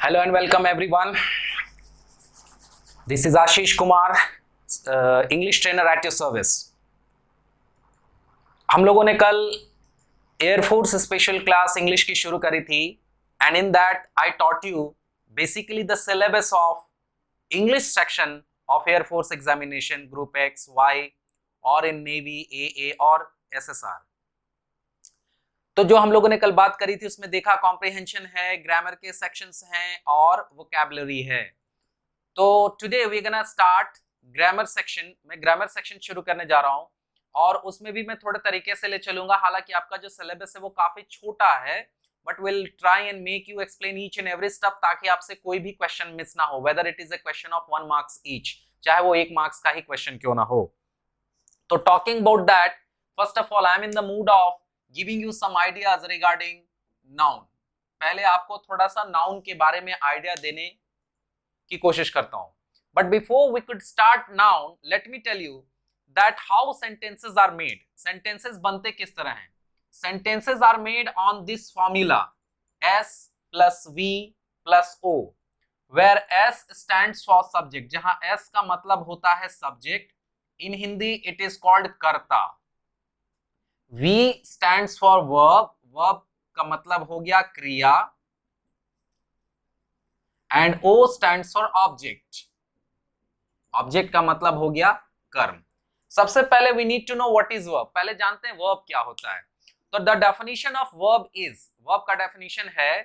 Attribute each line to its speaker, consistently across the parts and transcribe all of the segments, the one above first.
Speaker 1: Hello and welcome everyone. This is Ashish Kumar, English trainer at your service. हम लोगों ने कल air force special class English की शुरू करी थी and in that I taught you basically the syllabus of English section of air force examination group X Y और in navy ए और एसएसआर। तो जो हम लोगों ने कल बात करी थी उसमें देखा कॉम्प्रिहेंशन है, ग्रामर के सेक्शंस हैं और वोकैबुलरी है। तो today we gonna start grammar section. मैं ग्रामर सेक्शन शुरू करने जा रहा हूं और उसमें भी मैं थोड़े तरीके से ले चलूंगा। हालांकि आपका जो सिलेबस है वो काफी छोटा है, but will try and make you explain each and every step ताकि आपसे कोई भी क्वेश्चन मिस ना हो, whether it is a question of 1 marks each, चाहे वो 1 मार्क्स का ही क्वेश्चन क्यों ना हो। तो talking about that, first of all I am in the mood of giving you some ideas regarding noun. पहले आपको थोड़ा सा नाउन के बारे में आइडिया देने की कोशिश करता हूं, but before we could start noun let me tell you that how sentences are made. Sentences बनते किस तरह हैं? Sentences are made on this formula S plus V plus O, where S stands for subject, जहां S का मतलब होता है subject, in Hindi it is called कर्ता। V stands for verb, verb का मतलब हो गया क्रिया, and O stands for object, object का मतलब हो गया कर्म। सबसे पहले we need to know what is verb. पहले जानते हैं वर्ब क्या होता है। तो the definition of verb is, verb का डेफिनेशन है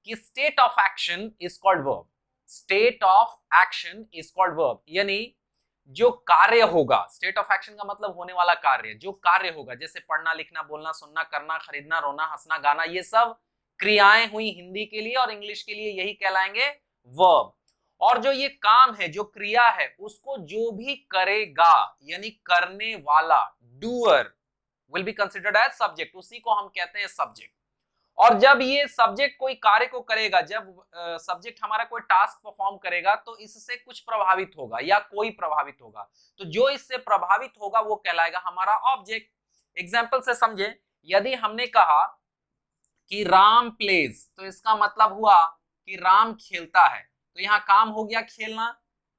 Speaker 1: कि state of action is called verb. State of action is called verb, यानी जो कार्य होगा, स्टेट ऑफ एक्शन का मतलब होने वाला कार्य, जो कार्य होगा, जैसे पढ़ना, लिखना, बोलना, सुनना, करना, खरीदना, रोना, हंसना, गाना, ये सब क्रियाएं हुई हिंदी के लिए और इंग्लिश के लिए, यही कहलाएंगे वर्ब। और जो ये काम है, जो क्रिया है, उसको जो भी करेगा यानी करने वाला, doer, will be considered as subject, उसी को हम कहते हैं सब्जेक्ट। और जब ये सब्जेक्ट कोई कार्य को करेगा, जब सब्जेक्ट हमारा कोई टास्क परफॉर्म करेगा, तो इससे कुछ प्रभावित होगा या कोई प्रभावित होगा, तो जो इससे प्रभावित होगा वो कहलाएगा हमारा ऑब्जेक्ट। एग्जाम्पल से समझे, यदि हमने कहा कि राम प्लेज, तो इसका मतलब हुआ कि राम खेलता है, तो यहां काम हो गया खेलना,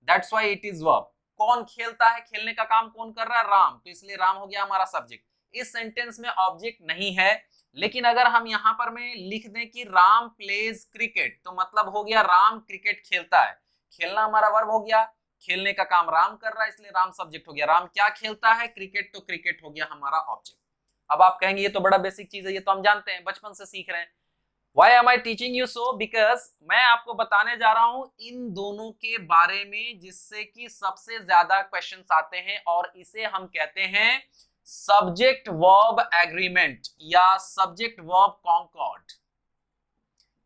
Speaker 1: that's why it is verb. कौन खेलता है? खेलने का काम कौन कर रहा है? राम, तो इसलिए राम हो गया हमारा सब्जेक्ट। इस सेंटेंस में ऑब्जेक्ट नहीं है, लेकिन अगर हम यहां पर में लिख दें कि राम प्लेज क्रिकेट, तो मतलब हो गया राम क्रिकेट खेलता है। खेलना हमारा वर्ब हो गया, खेलने का काम राम कर रहा है, इसलिए राम सब्जेक्ट हो गया। राम क्या खेलता है? क्रिकेट, तो क्रिकेट हो गया हमारा ऑब्जेक्ट। अब आप कहेंगे ये तो बड़ा बेसिक चीज है, ये तो हम जानते हैं, बचपन से सीख रहे हैं। Why am I teaching you so? Because मैं आपको बताने जा रहा हूं इन दोनों के बारे में, जिससे कि सबसे ज्यादा क्वेश्चंस आते हैं, और इसे हम कहते हैं सब्जेक्ट वर्ब एग्रीमेंट या सब्जेक्ट वर्ब कॉन्कॉर्ड,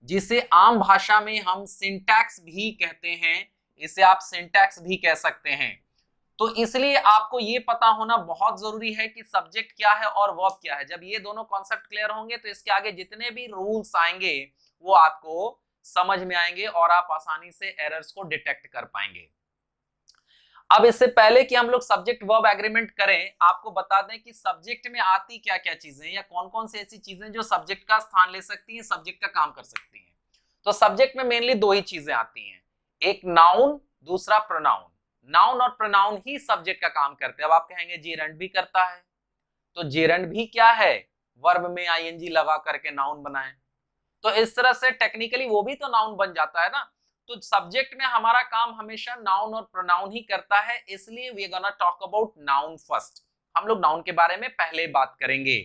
Speaker 1: जिसे आम भाषा में हम सिंटैक्स भी कहते हैं। इसे आप सिंटैक्स भी कह सकते हैं। तो इसलिए आपको ये पता होना बहुत जरूरी है कि सब्जेक्ट क्या है और वर्ब क्या है। जब ये दोनों कॉन्सेप्ट क्लियर होंगे तो इसके आगे जितने भी रूल्स आएंगे वो आपको समझ में आएंगे और आप आसानी से एरर्स को डिटेक्ट कर पाएंगे। अब इससे पहले कि हम लोग सब्जेक्ट वर्ब एग्रीमेंट करें, आपको बता दें कि सब्जेक्ट में आती क्या क्या चीजें या कौन कौन सी ऐसी चीजें जो सब्जेक्ट का स्थान ले सकती हैं, सब्जेक्ट का काम कर सकती हैं। तो सब्जेक्ट में मेनली दो ही चीजें आती हैं, एक नाउन, दूसरा प्रोनाउन। नाउन और प्रोनाउन ही सब्जेक्ट का काम करते हैं। अब आप कहेंगे जेरंड भी करता है, तो जेरंड भी क्या है? वर्ब में आईएनजी लगा करके नाउन बनाए, तो इस तरह से टेक्निकली वो भी तो नाउन बन जाता है ना। तो सब्जेक्ट में हमारा काम हमेशा नाउन और प्रोनाउन ही करता है, इसलिए we gonna talk about noun first. हम लोग नाउन के बारे में पहले बात करेंगे।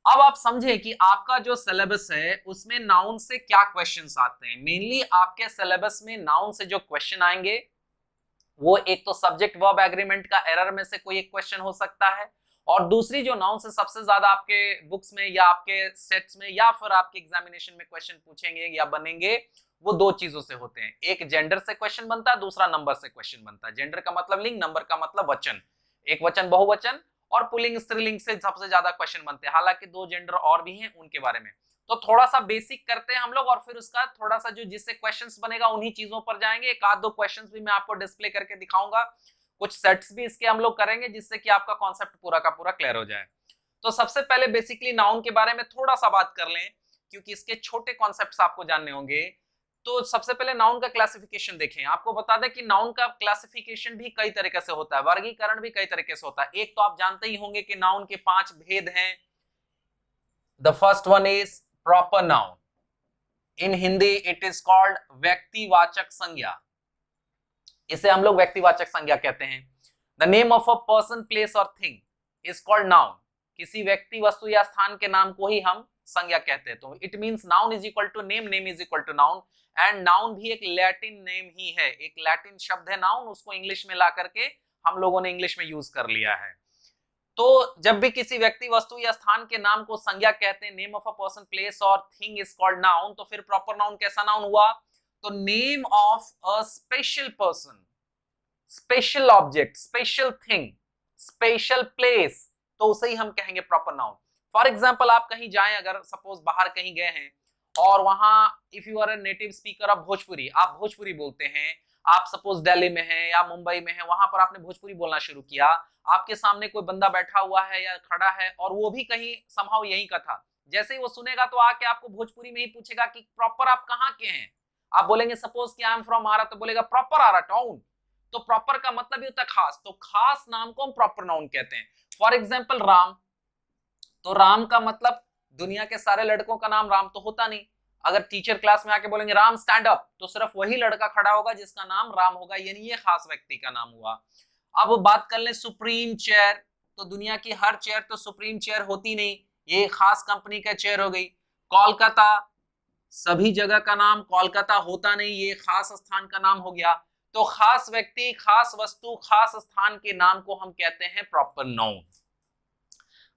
Speaker 1: अब आप समझें कि आपका जो सिलेबस है उसमें नाउन से क्या क्वेश्चंस आते हैं। मेनली आपके सिलेबस में नाउन से जो क्वेश्चन आएंगे वो एक तो सब्जेक्ट वर्ब एग्रीमेंट का एरर में से कोई एक क्वेश्चन हो सकता है, और दूसरी जो नाउन से सबसे ज्यादा आपके बुक्स में या आपके सेट्स में या फिर आपके एग्जामिनेशन में क्वेश्चन पूछेंगे या बनेंगे, वो दो चीजों से होते हैं। एक जेंडर से क्वेश्चन बनता है, दूसरा नंबर से क्वेश्चन बनता है। जेंडर का मतलब लिंग, नंबर का मतलब वचन, एक वचन बहुवचन, और पुल्लिंग स्त्रीलिंग से सबसे ज्यादा क्वेश्चन बनते हैं। हालांकि दो जेंडर और भी हैं, उनके बारे में तो थोड़ा सा बेसिक करते हैं हम लोग, और फिर उसका थोड़ा सा जो जिससे क्वेश्चंस बनेगा उन्हीं चीजों पर जाएंगे। एक आध दो क्वेश्चंस भी मैं आपको डिस्प्ले करके दिखाऊंगा, कुछ सेट्स भी इसके हम लोग करेंगे, जिससे कि आपका कॉन्सेप्ट पूरा का पूरा क्लियर हो जाए। तो सबसे पहले बेसिकली नाउन के बारे में थोड़ा सा बात कर लें, क्योंकि इसके छोटे कॉन्सेप्ट्स आपको जानने होंगे। तो सबसे पहले नाउन का क्लासिफिकेशन देखें। आपको बता दें कि नाउन का क्लासिफिकेशन भी कई तरीके से होता है, वर्गीकरण भी कई तरीके से होता है। एक तो आप जानते ही होंगे कि नाउन के 5 भेद हैं। The first one is proper noun, in Hindi it is called व्यक्तिवाचक संज्ञा, इसे हम लोग व्यक्तिवाचक संज्ञा कहते हैं। The name of a person, place और थिंग इज कॉल्ड नाउन, किसी व्यक्ति, वस्तु या स्थान के नाम को ही हम संज्ञा कहते हैं। तो it means noun is equal to name, name is equal to noun. And noun भी एक लैटिन नेम ही है, एक लैटिन शब्द है नाउन, उसको इंग्लिश में ला करके हम लोगों ने इंग्लिश में यूज कर लिया है। तो जब भी किसी व्यक्ति, वस्तु या स्थान के नाम को संज्ञा कहते हैं, name of a person, place और थिंग इज कॉल्ड नाउन, तो फिर प्रॉपर नाउन कैसा नाउन हुआ? तो name of a special person, special object, special thing, special place, तो उसे ही हम कहेंगे प्रॉपर नाउन। फॉर एग्जाम्पल आप कहीं जाएं, अगर सपोज बाहर कहीं गए हैं और वहां if you are a native speaker of Bhojpuri, आप भोजपुरी बोलते हैं, आप सपोज दिल्ली में हैं या मुंबई में हैं, वहां पर आपने भोजपुरी बोलना शुरू किया, आपके सामने कोई बंदा बैठा हुआ है या खड़ा है और वो भी कहीं समहाउ यहीं का था, जैसे ही वो सुनेगा तो आके आपको भोजपुरी में ही पूछेगा कि प्रॉपर आप कहाँ के हैं। आप बोलेंगे सपोज कि आई एम फ्रॉम आरा, तो बोलेगा प्रॉपर आरा टाउन। तो प्रॉपर का मतलब ही होता है खास, तो खास नाम को हम प्रॉपर नाउन कहते हैं। फॉर एग्जाम्पल राम, तो राम का मतलब दुनिया के सारे लड़कों का नाम राम तो होता नहीं। अगर टीचर क्लास में आके बोलेंगे राम स्टैंड अप, तो सिर्फ वही लड़का खड़ा होगा जिसका नाम राम होगा, यानी ये खास व्यक्ति का नाम हुआ। अब बात कर ले सुप्रीम चेयर, तो दुनिया की हर चेयर तो सुप्रीम चेयर होती नहीं, ये खास कंपनी का चेयर हो गई। कोलकाता, सभी जगह का नाम कोलकाता होता नहीं, ये खास स्थान का नाम हो गया। तो खास व्यक्ति, खास वस्तु, खास स्थान के नाम को हम कहते हैं प्रॉपर नाउन।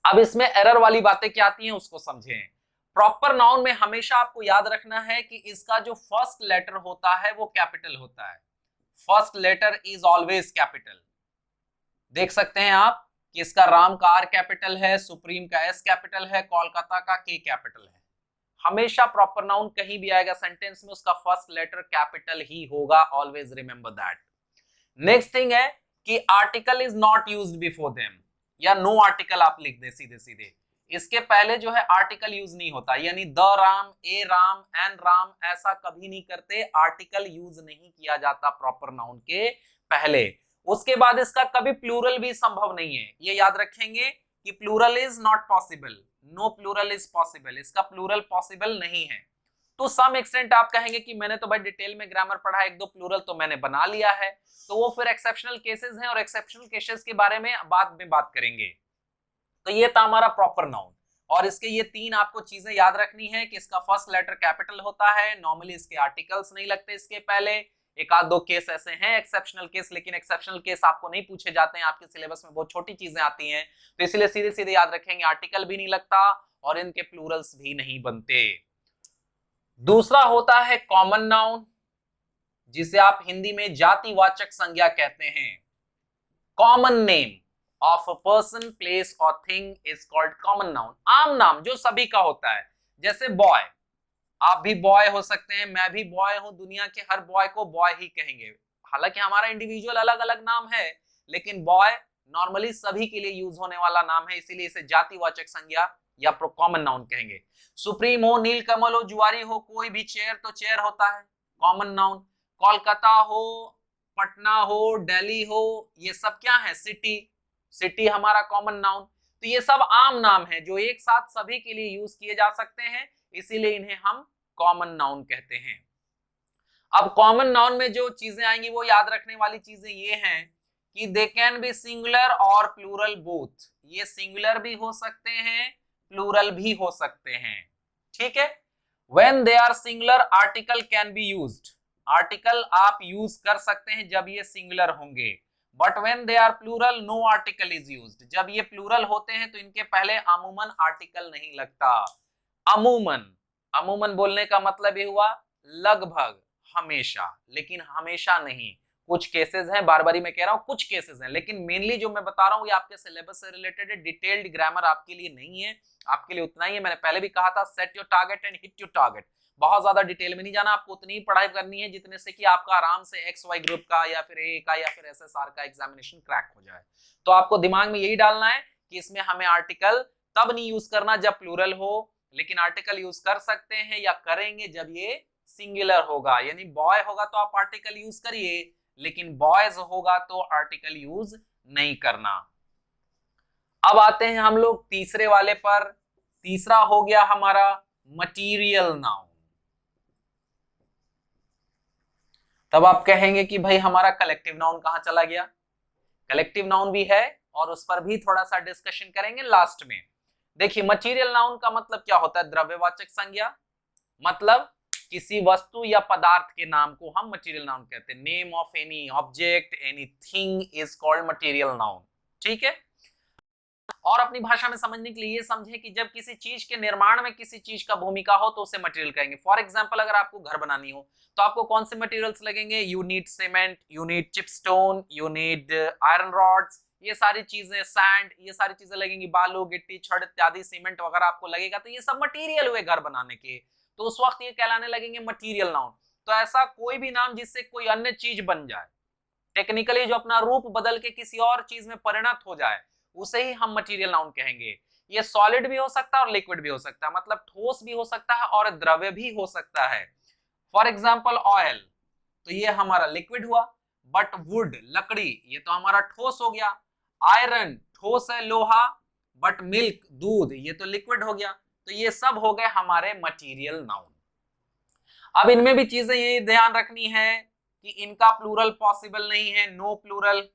Speaker 1: अब इसमें एरर वाली बातें क्या आती हैं उसको समझें। प्रॉपर नाउन में हमेशा आपको याद रखना है कि इसका जो फर्स्ट लेटर होता है वो कैपिटल होता है। First letter is always capital. देख सकते हैं आप कि इसका राम का आर कैपिटल है, सुप्रीम का एस कैपिटल है, कोलकाता का के कैपिटल है। हमेशा प्रॉपर नाउन कहीं भी आएगा सेंटेंस में, उसका फर्स्ट लेटर कैपिटल ही होगा, always remember that. Next thing है कि article is not used before them, या नो आर्टिकल आप लिख दे सीधे सीधे, इसके पहले जो है आर्टिकल यूज नहीं होता, यानी the Ram, a Ram, an Ram, ऐसा कभी नहीं करते, आर्टिकल यूज नहीं किया जाता प्रॉपर नाउन के पहले। उसके बाद इसका कभी प्लूरल भी संभव नहीं है, ये याद रखेंगे कि plural is not possible, no plural is possible, इसका प्लूरल पॉसिबल नहीं है। तो सम एक्सटेंट आप कहेंगे कि मैंने तो भाई डिटेल में ग्रामर पढ़ा, एक दो प्लूरल तो मैंने बना लिया है, तो वो फिर एक्सेप्शनल केसेस हैं और एक्सेप्शनल केसेस के बारे में बाद में बात करेंगे। तो ये था हमारा प्रॉपर नाउन, और इसके ये 3 आपको चीजें याद रखनी है कि इसका फर्स्ट लेटर कैपिटल होता है, नॉर्मली इसके आर्टिकल्स नहीं लगते इसके पहले, एक आध दो केस ऐसे हैं एक्सेप्शनल केस, लेकिन एक्सेप्शनल केस आपको नहीं पूछे जाते हैं, आपके सिलेबस में बहुत छोटी चीजें आती हैं, तो इसलिए सीधे सीधे याद रखेंगे आर्टिकल भी नहीं लगता और इनके प्लूरल्स भी नहीं बनते। दूसरा होता है कॉमन नाउन, जिसे आप हिंदी में जातिवाचक संज्ञा कहते हैं। Common name of a person, place और thing is called common noun. आम नाम जो सभी का होता है, जैसे बॉय, आप भी बॉय हो सकते हैं, मैं भी बॉय हूं, दुनिया के हर बॉय को बॉय ही कहेंगे। हालांकि हमारा इंडिविजुअल अलग अलग नाम है, लेकिन बॉय नॉर्मली सभी के लिए यूज होने वाला नाम है, इसीलिए इसे जातिवाचक संज्ञा या कॉमन नाउन कहेंगे। सुप्रीम हो, नीलकमल हो, जुआरी हो, कोई भी चेयर तो चेयर होता है, कॉमन नाउन। कोलकाता हो, पटना हो, दिल्ली हो, ये सब क्या है? सिटी, सिटी हमारा कॉमन नाउन। तो ये सब आम नाम है जो एक साथ सभी के लिए यूज किए जा सकते हैं, इसीलिए इन्हें हम कॉमन नाउन कहते हैं। अब कॉमन नाउन में जो चीजें आएंगी वो याद रखने वाली चीजें ये हैं कि दे कैन बी सिंगुलर और प्लूरल बोथ, ये सिंगुलर भी हो सकते हैं, प्लूरल भी हो सकते हैं, ठीक है। When they are singular article can be used, article आप यूज कर सकते हैं जब ये सिंगुलर होंगे, but when they are plural no article is used, जब ये प्लूरल होते हैं तो इनके पहले अमूमन आर्टिकल नहीं लगता। अमूमन, अमूमन बोलने का मतलब ये हुआ लगभग, हमेशा, लेकिन हमेशा नहीं, कुछ केसेस हैं, बार बारी मैं कह रहा हूं कुछ केसेस हैं, लेकिन मेनली जो मैं बता रहा हूं ये आपके सिलेबस से रिलेटेड है, डिटेल्ड ग्रामर आपके लिए नहीं है, आपके लिए उतना ही है। मैंने पहले भी कहा था set your target and hit your target, बहुत ज्यादा डिटेल में नहीं जाना, आपको उतनी ही पढ़ाई करनी है जितने से कि आपका आराम से XY ग्रुप का या फिर A का या फिर SSR का एग्जामिनेशन क्रैक हो जाए। तो आपको दिमाग में यही डालना है कि इसमें हमें आर्टिकल तब नहीं यूज करना जब प्लूरल हो, लेकिन आर्टिकल यूज कर सकते हैं या करेंगे जब ये सिंगुलर होगा, यानी बॉय होगा तो आप आर्टिकल यूज करिए, लेकिन बॉयज होगा तो आर्टिकल यूज नहीं करना। अब आते हैं हम लोग तीसरे वाले पर। तीसरा हो गया हमारा मटीरियल नाउन। तब आप कहेंगे कि भाई हमारा कलेक्टिव नाउन कहां चला गया? कलेक्टिव नाउन भी है और उस पर भी थोड़ा सा डिस्कशन करेंगे लास्ट में। देखिए मटीरियल नाउन का मतलब क्या होता है? द्रव्यवाचक संज्ञा, मतलब किसी वस्तु या पदार्थ के नाम को हम मटीरियल नाउन कहते हैं। Name of any object, anything is called material noun. ठीक है, और अपनी भाषा में समझने के लिए ये समझे कि जब किसी चीज के निर्माण में किसी चीज का भूमिका हो तो उसे मटेरियल कहेंगे। फॉर एग्जांपल अगर आपको घर बनानी हो तो आपको कौन से मटेरियल्स लगेंगे? You need cement, you need chipstone, you need iron rods, ये सारी चीजें, सैंड, ये सारी चीजें लगेंगी, बालू, गिट्टी, छड़ इत्यादि, सीमेंट वगैरह आपको लगेगा, तो ये सब मटेरियल हुए घर बनाने के, तो उस वक्त ये कहलाने लगेंगे मटेरियल नाउन। तो ऐसा कोई भी नाम जिससे कोई अन्य चीज बन जाए, टेक्निकली जो अपना रूप बदल के किसी और चीज में परिणत हो जाए, उसे ही हम मटेरियल नाउन कहेंगे। ये सॉलिड भी हो सकता है और लिक्विड भी हो सकता है, मतलब ठोस भी हो सकता है और द्रव्य भी हो सकता है। फॉर एग्जाम्पल ऑयल, तो ये हमारा लिक्विड हुआ, बट वुड, लकड़ी, ये तो हमारा ठोस हो गया। आयरन ठोस है, लोहा, बट मिल्क, दूध, ये तो लिक्विड हो गया। तो ये सब हो गए हमारे मटेरियल नाउन। अब इनमें भी चीजें ये ध्यान रखनी है कि इनका प्लूरल पॉसिबल नहीं है, नो प्लूरल।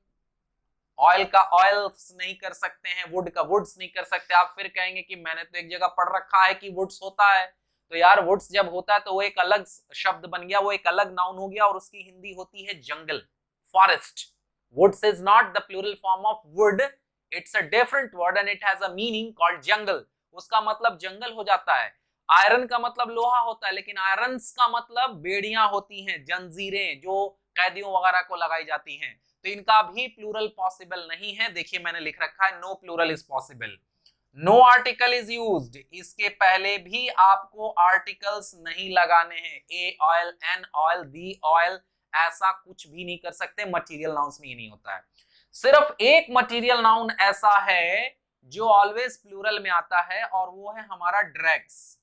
Speaker 1: ऑयल का ऑयल्स नहीं कर सकते हैं, वुड का वुड्स नहीं कर सकते। आप फिर कहेंगे कि मैंने तो एक जगह पढ़ रखा है कि वुड्स होता है, तो यार वुड्स जब होता है तो वो एक अलग शब्द बन गया, वो एक अलग नाउन हो गया, और उसकी हिंदी होती है जंगल, forest. Woods is not the plural form of wood, it's a different word and it has a meaning called jungle. उसका मतलब जंगल हो जाता है। आयरन का मतलब लोहा होता है, लेकिन आयरन्स का मतलब बेड़ियां होती हैं, जंजीरें जो कैदियों वगैरह को लगाई जाती हैं, तो इनका भी प्लूरल पॉसिबल नहीं है। देखिए मैंने लिख रखा है no plural is possible. No article is used, इसके पहले भी आपको आर्टिकल्स नहीं लगाने हैं। A oil, an oil, the oil, ऐसा कुछ भी नहीं कर सकते। मटेरियल नाउन्स में ये नहीं होता है। सिर्फ एक मटेरियल नाउन ऐसा है जो ऑलवेज प्लूरल में आता है, और वो है हमारा ड्रैग्स।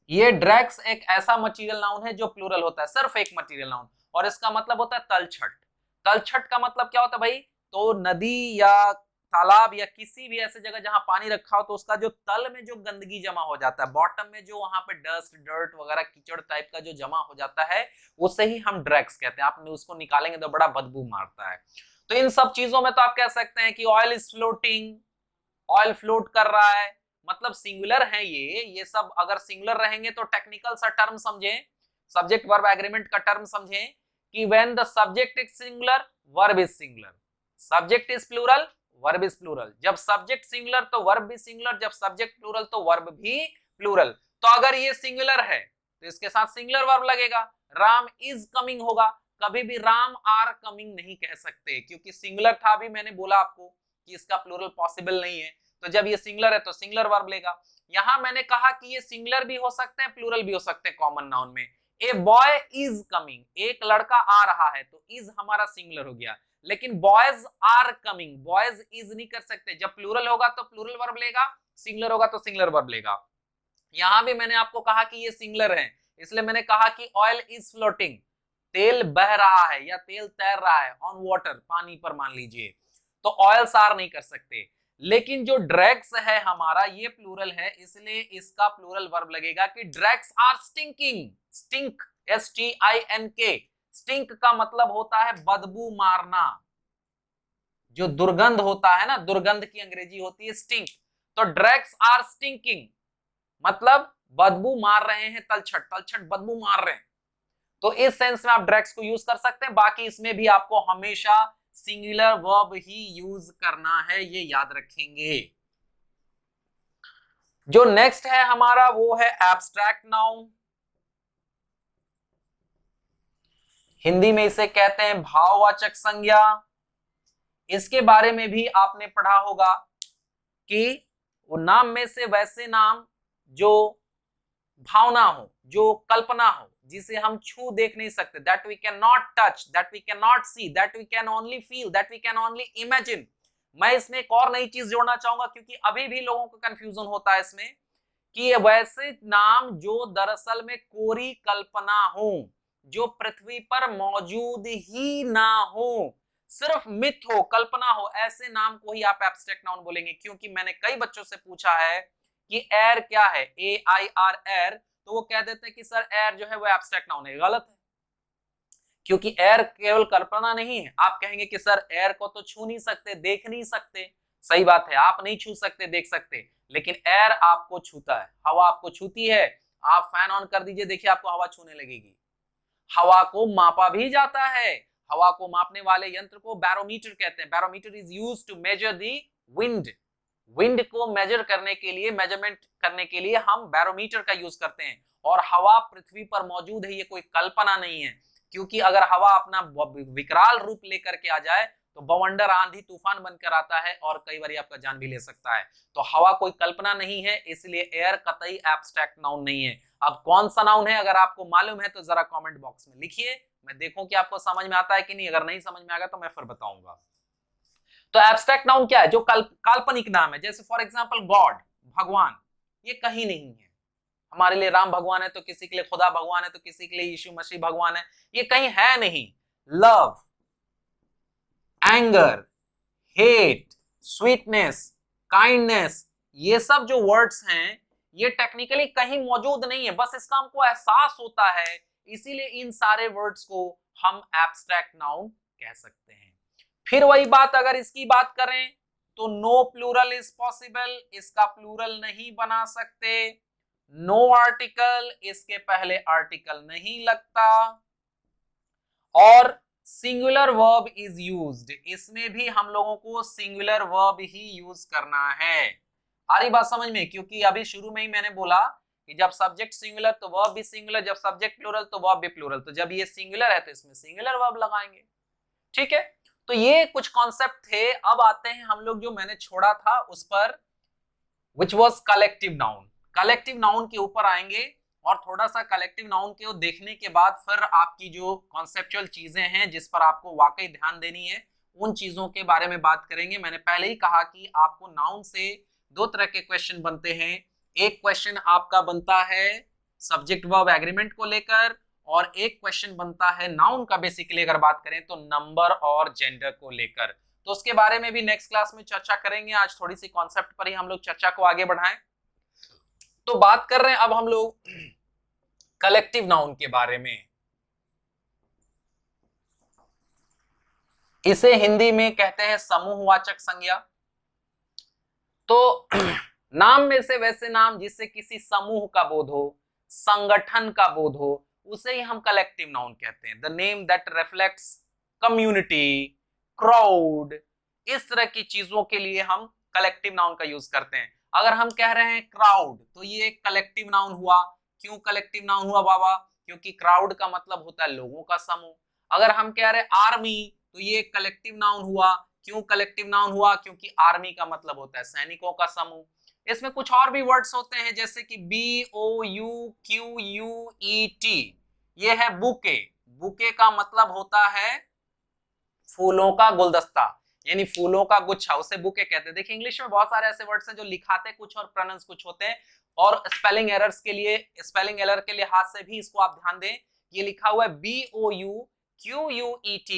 Speaker 1: ये ड्रैग्स एक ऐसा मटेरियल नाउन है जो प्लूरल होता है, सिर्फ एक मटेरियल नाउन, और इसका मतलब होता है तलछट। तलछट का मतलब क्या होता है भाई? तो नदी या तालाब या किसी भी ऐसे जगह जहां पानी रखा हो, तो उसका जो तल में जो गंदगी जमा हो जाता है, बॉटम में जो वहां पे डस्ट, डर्ट वगैरह, कीचड़ टाइप का जो जमा हो जाता है, उसे ही हम ड्रैग्स कहते हैं। आप उसको निकालेंगे तो बड़ा बदबू मारता है। तो इन सब चीजों में तो आप कह सकते हैं कि oil is floating, oil float कर रहा है, मतलब सिंगुलर है ये सब। अगर सिंगुलर रहेंगे तो टेक्निकल सा टर्म समझें, सब्जेक्ट वर्ब एग्रीमेंट का टर्म समझें कि when the subject is singular, verb is singular. Subject is plural, verb is plural. जब सब्जेक्ट सिंगुलर तो वर्ब भी सिंगुलर, जब सब्जेक्ट प्लूरल तो वर्ब भी प्लूरल। तो अगर ये सिंगुलर है तो इसके साथ सिंगुलर वर्ब लगेगा। राम इज कमिंग होगा, कभी भी राम आर कमिंग नहीं कह सकते, क्योंकि सिंगुलर था। अभी मैंने बोला आपको कि इसका प्लूरल पॉसिबल नहीं है, तो जब ये सिंगुलर है तो सिंगुलर वर्ब लेगा। यहां मैंने कहा कि ये सिंगुलर भी हो सकते हैं, प्लूरल भी हो सकते हैं कॉमन नाउन में। ए बॉय इज कमिंग, एक लड़का आ रहा है, तो इज हमारा सिंगुलर हो गया। लेकिन boys are coming, boys is नहीं कर सकते। जब प्लूरल होगा तो प्लूरल वर्ब लेगा, सिंगुलर होगा तो सिंगुलर वर्ब लेगा। यहां भी मैंने आपको कहा कि ये सिंगुलर है, इसलिए मैंने कहा कि ऑयल इज फ्लोटिंग, तेल बह रहा है या तेल तैर रहा है, ऑन वाटर, पानी पर मान लीजिए, तो ऑयल्स आर नहीं कर सकते। लेकिन जो ड्रैग्स है हमारा, ये प्लूरल है, इसलिए इसका प्लूरल वर्ब लगेगा कि drags are stinking. Stink, STINK, stink का मतलब होता है बदबू मारना, जो दुर्गंध होता है ना, दुर्गंध की अंग्रेजी होती है स्टिंक। तो ड्रैग्स आर स्टिंकिंग मतलब बदबू मार रहे हैं, तलछट, तलछट बदबू मार रहे हैं। तो इस सेंस में आप ड्रैग्स को यूज कर सकते हैं। बाकी इसमें भी आपको हमेशा सिंगुलर वर्ब ही यूज करना है, ये याद रखेंगे। जो नेक्स्ट है हमारा वो है एब्स्ट्रैक्ट नाउन। हिंदी में इसे कहते हैं भाववाचक संज्ञा। इसके बारे में भी आपने पढ़ा होगा कि वो नाम में से वैसे नाम जो भावना हो, जो कल्पना हो, जिसे हम छू देख नहीं सकते, that we can not touch, that we can not see, that we can only feel, that we can only imagine. मैं इसमें एक और नई चीज जोड़ना चाहूंगा, क्योंकि अभी भी लोगों को कंफ्यूजन होता है इसमें, कि वैसे नाम जो दरअसल में कोरी कल्पना हो, जो पृथ्वी पर मौजूद ही ना हो, सिर्फ मिथ हो, कल्पना हो, ऐसे नाम को ही आप एब्स्ट्रैक्ट नाउन बोलेंगे। क्योंकि मैंने कई बच्चों से पूछा है कि एयर क्या है, AIR एयर, तो वो कह देते हैं कि सर एयर जो है वो एब्स्ट्रैक्ट नाउन है। गलत है, क्योंकि एयर केवल कल्पना नहीं है। आप कहेंगे कि सर एयर को तो छू नहीं सकते, देख नहीं सकते, सही बात है, आप नहीं छू सकते, देख सकते, लेकिन एयर आपको छूता है, हवा आपको छूती है। आप फैन ऑन कर दीजिए, देखिए आपको हवा छूने लगेगी। हवा को मापा भी जाता है, हवा को मापने वाले यंत्र को बैरोमीटर कहते हैं। Barometer is used to measure the wind. Wind को मेजर करने के लिए, मेजरमेंट करने के लिए हम बैरोमीटर का यूज करते हैं। और हवा पृथ्वी पर मौजूद है, ये कोई कल्पना नहीं है। क्योंकि अगर हवा अपना विकराल रूप लेकर के आ जाए तो बवंडर, आंधी तूफान बनकर आता है और कई बार आपका जान भी ले सकता है। तो हवा कोई कल्पना नहीं है, इसलिए एयर कतई एब्स्ट्रैक्ट नाउन नहीं है। अब कौन सा नाउन है, अगर आपको मालूम है तो जरा कमेंट बॉक्स में लिखिए, मैं देखूं कि आपको समझ में आता है कि नहीं। अगर नहीं समझ में आएगा तो मैं फिर बताऊंगा। तो एब्स्ट्रैक्ट नाउन क्या है, जो काल्पनिक नाम है। जैसे फॉर एग्जांपल गॉड, भगवान, ये कहीं नहीं है। हमारे लिए राम भगवान है, तो किसी के लिए खुदा भगवान है, तो किसी के लिए यीशु मसीह भगवान है, ये कहीं है नहीं। Love, anger, hate, sweetness, kindness, ये सब जो वर्ड्स हैं ये टेक्निकली कहीं मौजूद नहीं है, बस इसका हमको एहसास होता है, इसीलिए इन सारे वर्ड्स को हम एब्स्ट्रैक्ट नाउन कह सकते हैं। फिर वही बात, अगर इसकी बात करें तो नो प्लूरल इज पॉसिबल, इसका प्लूरल नहीं बना सकते। नो आर्टिकल, इसके पहले आर्टिकल नहीं लगता। और सिंगुलर वर्ब इज यूज्ड, इसमें भी हम लोगों को सिंगुलर वर्ब ही यूज करना है। आ रही बात समझ में? क्योंकि अभी शुरू में ही मैंने बोला कि जब सब्जेक्ट सिंगुलर तो वर्ब भी सिंगुलर, जब सब्जेक्ट प्लूरल तो वर्ब भी प्लूरल। तो जब ये सिंगुलर है तो इसमें सिंगुलर वर्ब लगाएंगे। ठीक है, तो ये कुछ कॉन्सेप्ट थे। अब आते हैं हम लोग जो मैंने छोड़ा था उस पर, which was collective noun. Collective noun के ऊपर आएंगे और थोड़ा सा कलेक्टिव नाउन के देखने के बाद फिर आपकी जो कॉन्सेप्चुअल चीजें हैं जिस पर आपको वाकई ध्यान देनी है, उन चीजों के बारे में बात करेंगे। मैंने पहले ही कहा कि आपको नाउन से दो तरह के क्वेश्चन बनते हैं। एक क्वेश्चन आपका बनता है सब्जेक्ट वर्ब एग्रीमेंट को लेकर, और एक क्वेश्चन बनता है नाउन का, बेसिकली अगर बात करें तो नंबर और जेंडर को लेकर। तो उसके बारे में भी नेक्स्ट क्लास में चर्चा करेंगे। आज थोड़ी सी कॉन्सेप्ट पर ही हम लोग चर्चा को आगे बढ़ाएं। तो बात कर रहे हैं अब हम लोग कलेक्टिव नाउन के बारे में। इसे हिंदी में कहते हैं समूहवाचक संज्ञा। तो नाम में से वैसे नाम जिससे किसी समूह का बोध हो, संगठन का बोध हो, उसे ही हम कलेक्टिव नाउन कहते हैं। The name that reflects community, crowd, इस तरह की चीजों के लिए हम कलेक्टिव नाउन का यूज करते हैं। अगर हम कह रहे हैं क्राउड, तो ये एक कलेक्टिव नाउन हुआ। क्यों कलेक्टिव नाउन हुआ बाबा? क्योंकि क्राउड का मतलब होता है लोगों का समूह। अगर हम कह रहे हैं आर्मी, तो ये एक कलेक्टिव नाउन हुआ। क्यों कलेक्टिव नाउन हुआ? क्योंकि आर्मी का मतलब होता है सैनिकों का समूह। इसमें कुछ और भी वर्ड्स होते हैं, जैसे कि BOUQUET, ये है बुके। बुके का मतलब होता है फूलों का गुलदस्ता, यानी फूलों का गुच्छा, उसे बुके कहते हैं। देखिए इंग्लिश में बहुत सारे ऐसे वर्ड्स हैं जो लिखाते कुछ और प्रोनाउंस कुछ होते हैं, और स्पेलिंग एरर्स के लिए, स्पेलिंग एरर के लिहाज से भी इसको आप ध्यान दें। ये लिखा हुआ है BOUQUET,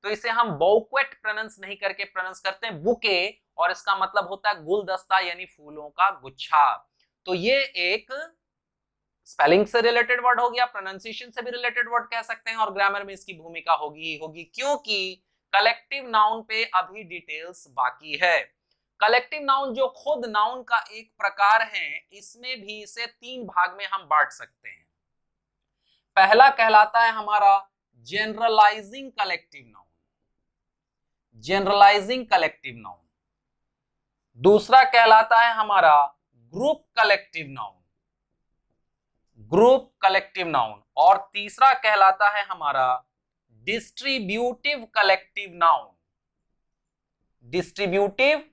Speaker 1: तो इसे हम बौक्वेट प्रोनाउंस नहीं करके प्रोनाउंस करते हैं बुके, और इसका मतलब होता है गुलदस्ता यानी फूलों का गुच्छा। तो ये एक स्पेलिंग से रिलेटेड वर्ड हो गया, प्रोनाउंसिएशन से भी रिलेटेड वर्ड कह सकते हैं, और ग्रामर में इसकी भूमिका होगी क्योंकि कलेक्टिव नाउन पे अभी डिटेल्स बाकी है। कलेक्टिव नाउन जो खुद नाउन का एक प्रकार है, इसमें भी इसे तीन भाग में हम बांट सकते हैं। पहला कहलाता है हमारा generalising collective noun, generalising collective noun. दूसरा कहलाता है हमारा group collective noun, group collective noun. और तीसरा कहलाता है हमारा distributive collective noun, distributive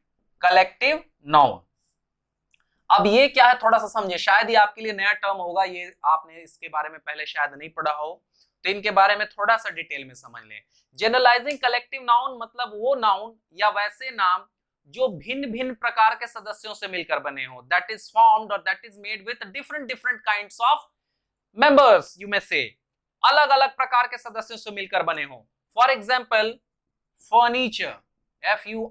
Speaker 1: collective noun. अब ये क्या है थोड़ा सा समझे, शायद ये आपके लिए नया टर्म होगा, ये आपने इसके बारे में पहले शायद नहीं पढ़ा हो, तो इनके बारे में थोड़ा सा डिटेल में समझ लें। जनरलाइजिंग कलेक्टिव नाउन मतलब वो नाउन या वैसे नाम जो भिन्न भिन्न प्रकार के सदस्यों से मिलकर बने हो, दैट इज फॉर्म्ड और that is made with different different kinds of members, you may से, अलग अलग प्रकार के सदस्यों से मिलकर बने हो। For example furniture, FURNITURE,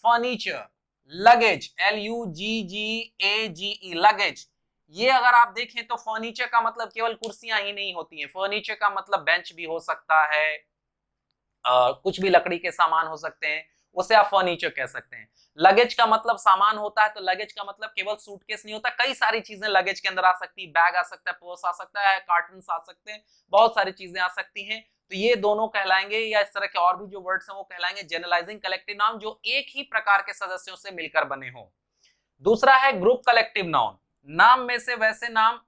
Speaker 1: furniture, luggage, LUGGAGE, luggage. ये अगर आप देखें तो फर्नीचर का मतलब केवल कुर्सियां ही नहीं होती हैं, फर्नीचर का मतलब बेंच भी हो सकता है, कुछ भी लकड़ी के सामान हो सकते हैं, उसे आप फर्नीचर कह सकते हैं। लगेज का मतलब सामान होता है, तो लगेज का मतलब केवल सूटकेस नहीं होता, कई सारी चीजें लगेज के अंदर आ सकती है, बैग आ सकता है, पर्स आ सकता है, कार्टन आ सकते हैं, बहुत सारी चीजें आ सकती हैं। तो ये दोनों कहलाएंगे, या इस तरह के और भी जो वर्ड्स हैं वो कहलाएंगे जनरलाइजिंग कलेक्टिव नाउन, जो एक ही प्रकार के सदस्यों से मिलकर बने हो। दूसरा है ग्रुप कलेक्टिव नाउन, नाम में से वैसे नाम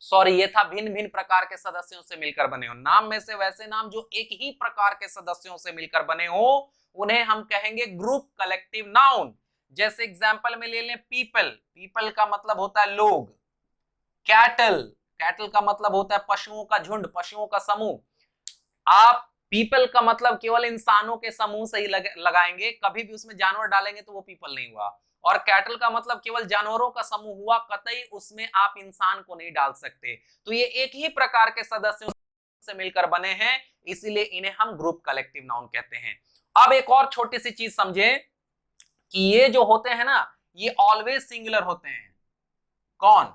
Speaker 1: सॉरी ये था भिन्न भिन्न प्रकार के सदस्यों से मिलकर बने हो, नाम में से वैसे नाम जो एक ही प्रकार के सदस्यों से मिलकर बने हो उन्हें हम कहेंगे ग्रुप कलेक्टिव नाउन। जैसे एग्जांपल में ले लें पीपल, पीपल का मतलब होता है लोग, कैटल, कैटल का मतलब होता है पशुओं का झुंड, पशुओं का समूह। आप पीपल का मतलब केवल इंसानों के समूह से ही लगाएंगे, कभी भी उसमें जानवर डालेंगे तो वो पीपल नहीं हुआ। और कैटल का मतलब केवल जानवरों का समूह हुआ, कतई उसमें आप इंसान को नहीं डाल सकते। तो ये एक ही प्रकार के सदस्यों से मिलकर बने हैं, इसीलिए इन्हें हम ग्रुप कलेक्टिव नाउन कहते हैं। अब एक और छोटी सी चीज समझे कि ये जो होते हैं ना, ये ऑलवेज सिंगुलर होते हैं। कौन?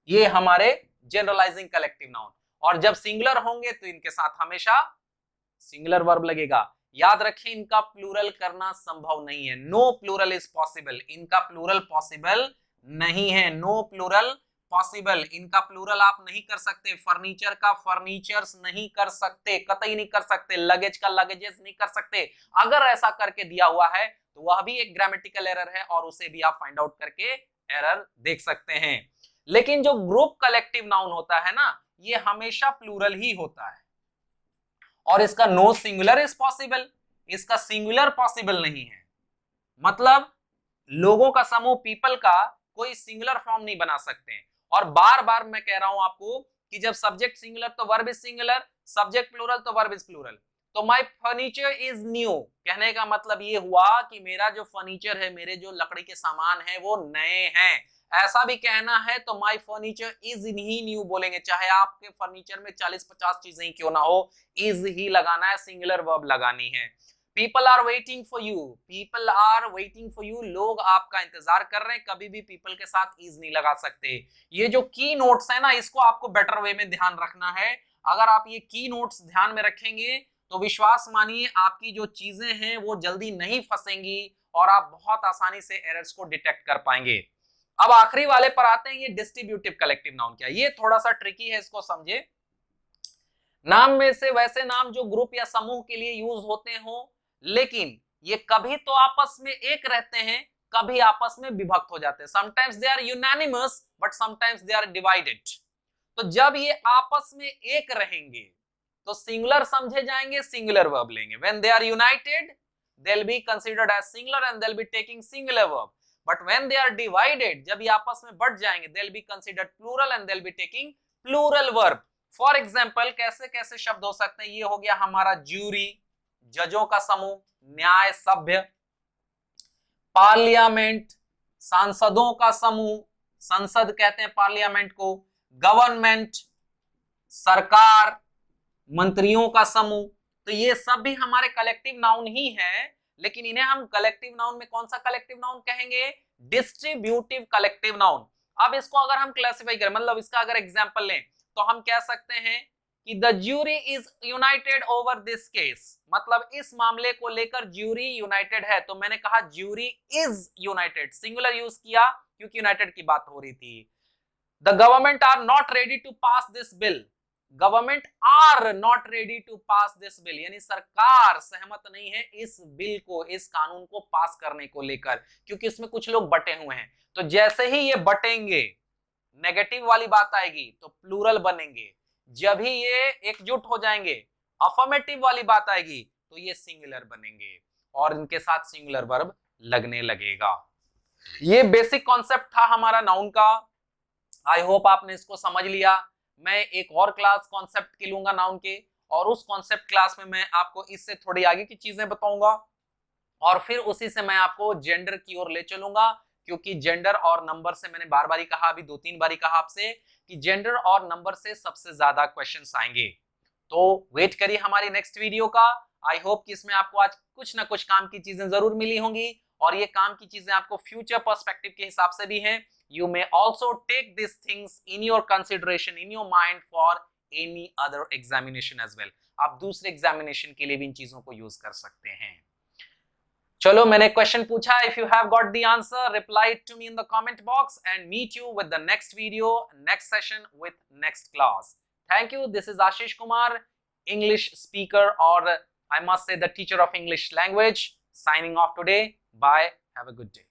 Speaker 1: ये हमारे जनरलाइजिंग कलेक्टिव नाउन। और जब सिंगुलर होंगे तो इनके साथ हमेशा सिंगुलर वर्ब लगेगा। याद रखें इनका प्लूरल करना संभव नहीं है, नो प्लूरल इज पॉसिबल, इनका प्लूरल पॉसिबल नहीं है, नो प्लूरल पॉसिबल, इनका प्लूरल आप नहीं कर सकते। फर्नीचर का फर्नीचर्स नहीं कर सकते, कतई नहीं कर सकते। लगेज का लगेजेस नहीं कर सकते। अगर ऐसा करके दिया हुआ है तो वह भी एक ग्रामेटिकल एरर है और उसे भी आप फाइंड आउट करके एरर देख सकते हैं। लेकिन जो ग्रुप कलेक्टिव नाउन होता है ना, ये हमेशा प्लूरल ही होता है और इसका नो सिंगुलर इज पॉसिबल, इसका सिंगुलर पॉसिबल नहीं है। मतलब लोगों का समूह पीपल का कोई सिंगुलर फॉर्म नहीं बना सकते। और बार बार मैं कह रहा हूं आपको कि जब सब्जेक्ट सिंगुलर तो verb is singular, subject plural तो वर्ब इज प्लूरल। तो माय फर्नीचर इज न्यू कहने का मतलब ये हुआ कि मेरा जो फर्नीचर है, मेरे जो लकड़ी के सामान है वो नए हैं। ऐसा भी कहना है तो my furniture is he new बोलेंगे, चाहे आपके फर्नीचर में 40-50 चीजें ही क्यों ना हो, इज ही लगाना है, सिंगुलर वर्ब लगानी है। People are waiting for you, people are waiting for you, लोग आपका इंतजार कर रहे हैं, कभी भी पीपल के साथ इज नहीं लगा सकते। ये जो की नोट्स है ना, इसको आपको बेटर वे में ध्यान रखना है। अगर आप ये की नोट्स ध्यान में रखेंगे तो विश्वास मानिए आपकी जो चीजें हैं वो जल्दी नहीं फंसेंगी और आप बहुत आसानी से एरर्स को डिटेक्ट कर पाएंगे। अब आखिरी वाले पर आते हैं, ये डिस्ट्रीब्यूटिव कलेक्टिव नाउन क्या, ये थोड़ा सा ट्रिकी है, इसको समझे। नाम में से वैसे नाम जो ग्रुप या समूह के लिए यूज होते हो, लेकिन ये कभी तो आपस में एक रहते हैं, कभी आपस में विभक्त हो जाते हैं। Sometimes they are unanimous but sometimes they are divided. तो जब ये आपस में एक रहेंगे तो सिंगुलर समझे जाएंगे, सिंगुलर वर्ब लेंगे। When they are united they'll be considered as singular and they'll be taking singular verb, but when they are divided, जब ये आपस में बढ़ जाएंगे, they'll be considered plural and they'll be taking plural verb. For example कैसे कैसे शब्द हो सकते हैं, ये हो गया हमारा ज्यूरी, जजों का समूह, न्याय सभ्य, पार्लियामेंट, सांसदों का समूह, संसद कहते हैं पार्लियामेंट को, गवर्नमेंट, सरकार, मंत्रियों का समूह। तो ये सब भी हमारे कलेक्टिव नाउन ही है, लेकिन इन्हें हम कलेक्टिव नाउन में कौन सा कलेक्टिव नाउन कहेंगे, डिस्ट्रीब्यूटिव कलेक्टिव नाउन। अब इसको अगर हम क्लासिफाई करें, मतलब इसका अगर एग्जांपल लें तो हम कह सकते हैं कि the jury is United over this case, मतलब इस मामले को लेकर ज्यूरी यूनाइटेड है। तो मैंने कहा jury is united, singular use किया क्योंकि यूनाइटेड की बात हो रही थी। The government are not ready to pass this bill, government are not ready to pass this bill, यानी सरकार सहमत नहीं है इस बिल को, इस कानून को पास करने को लेकर, क्योंकि इसमें कुछ लोग बटे हुए हैं। तो जैसे ही ये बटेंगे, नेगेटिव वाली बात आएगी तो प्लूरल बनेंगे, जब ही ये एकजुट हो जाएंगे, अफर्मेटिव वाली बात आएगी तो ये सिंगुलर बनेंगे और इनके साथ सिंगुलर वर्ब लगने लगेगा। ये बेसिक कॉन्सेप्ट था हमारा नाउन का। आई होप आपने इसको समझ लिया। मैं एक और क्लास कॉन्सेप्ट की लूंगा नाउन के, और उस कॉन्सेप्ट क्लास में मैं आपको इससे थोड़ी आगे की चीजें बताऊंगा और फिर उसी से मैं आपको जेंडर की ओर ले चलूंगा, क्योंकि जेंडर और नंबर से मैंने बार बार ही कहा, अभी 2-3 बार ही कहा आपसे कि जेंडर और नंबर से सबसे ज्यादा क्वेश्चंस आएंगे। तो वेट करिए हमारी नेक्स्ट वीडियो का। आई होप कि इसमें आपको आज कुछ ना कुछ काम की चीजें जरूर मिली होंगी और ये काम की चीजें आपको फ्यूचर पर्सपेक्टिव के हिसाब से भी हैं। You may also take this things in your consideration in your mind for any other examination as well. आप दूसरे एग्जामिनेशन के लिए भी इन चीजों को यूज कर सकते हैं। चलो, मैंने क्वेश्चन पूछा, if you have got the answer reply to me in the comment box and meet you with the next video, next session with next class. Thank you. This is Ashish Kumar, English speaker, or I must say the teacher of English language, signing off today. Bye. Have a good day.